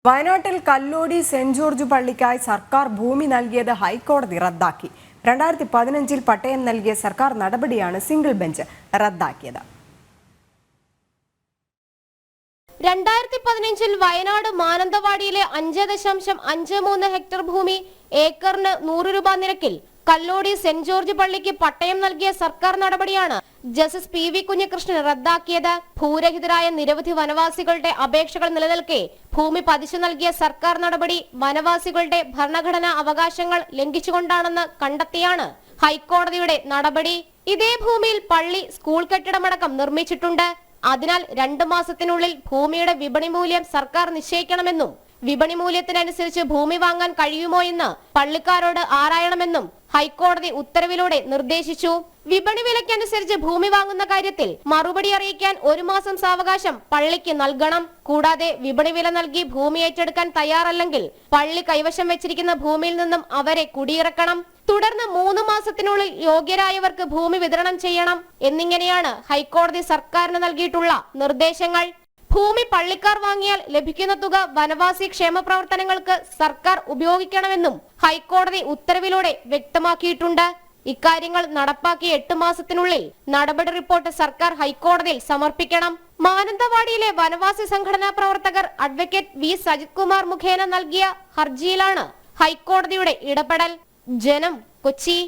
വയനാട്ടിൽ Kallody saint George പള്ളിക്കായി സർക്കാർ ഭൂമി നൽകിയത് ഹൈക്കോടതി റദ്ദാക്കി. 2015 പട്ടയം നൽകിയ സർക്കാർ നടപടിയാണ് സിംഗിൾ ബെഞ്ച് റദ്ദാക്കിയത്. 2015 വയനാട് മാനന്തവാടിയിലെ 5.53 ഹെക്ടർ ഭൂമി ഏക്കറിന് 100 രൂപ നിരക്കിൽ കല്ലോടി സെന്റ് ജോർജ് പള്ളിക്ക് പട്ടയം നൽകിയ സർക്കാർ നടപടിയാണ് ജസ്റ്റിസ് PV കുഞ്ഞികൃഷ്ണൻ റദ്ദാക്കിയത്. ഭൂരഹിതരായ നിരവധി വനവാസികളുടെ അപേക്ഷകൾ നിലനിൽക്കെ ഭൂമി പതിച്ചു നൽകിയ സർക്കാർ നടപടി വനവാസികളുടെ ഭരണഘടനാ അവകാശങ്ങൾ ലംഘിച്ചുകൊണ്ടാണെന്ന് കണ്ടെത്തിയാണ് ഹൈക്കോടതിയുടെ നടപടി. ഇതേ ഭൂമിയിൽ പള്ളി, സ്കൂൾ കെട്ടിടമടക്കം നിർമ്മിച്ചിട്ടുണ്ട്. അതിനാൽ 2 മാസത്തിനുള്ളിൽ ഭൂമിയുടെ വിപണി മൂല്യം സർക്കാർ നിശ്ചയിക്കണമെന്നും വിപണി മൂല്യത്തിനനുസരിച്ച് ഭൂമി വാങ്ങാൻ കഴിയുമോ എന്ന് പള്ളിക്കാരോട് ആരായണമെന്നും ഹൈക്കോടതി ഉത്തരവിലൂടെ നിർദ്ദേശിച്ചു. വിപണി വിലയ്ക്കനുസരിച്ച് ഭൂമി വാങ്ങുന്ന കാര്യത്തിൽ മറുപടി അറിയിക്കാൻ 1 മാസം സാവകാശം പള്ളിക്ക് നൽകണം. കൂടാതെ വിപണി വില നൽകി ഭൂമി ഏറ്റെടുക്കാൻ തയ്യാറല്ലെങ്കിൽ പള്ളി കൈവശം വെച്ചിരിക്കുന്ന ഭൂമിയിൽ നിന്നും അവരെ കുടിയിറക്കണം. തുടർന്ന് 3 മാസത്തിനുള്ളിൽ യോഗ്യരായവർക്ക് ഭൂമി വിതരണം ചെയ്യണം എന്നിങ്ങനെയാണ് ഹൈക്കോടതി സർക്കാരിന് നൽകിയിട്ടുള്ള നിർദ്ദേശങ്ങൾ. ഭൂമി പള്ളിക്കാർ വാങ്ങിയാൽ ലഭിക്കുന്ന തുക വനവാസി ക്ഷേമ പ്രവർത്തനങ്ങൾക്ക് സർക്കാർ ഉപയോഗിക്കണമെന്നും ഹൈക്കോടതി ഉത്തരവിലൂടെ വ്യക്തമാക്കിയിട്ടുണ്ട്. ഇക്കാര്യങ്ങൾ നടപ്പാക്കി 8 മാസത്തിനുള്ളിൽ നടപടി റിപ്പോർട്ട് സർക്കാർ ഹൈക്കോടതിയിൽ സമർപ്പിക്കണം. മാനന്തവാടിയിലെ വനവാസി സംഘടനാ പ്രവർത്തകർ അഡ്വക്കേറ്റ് V സജിത് കുമാർ മുഖേന നൽകിയ ഹർജിയിലാണ് ഹൈക്കോടതിയുടെ ഇടപെടൽ. ജനം, കൊച്ചി.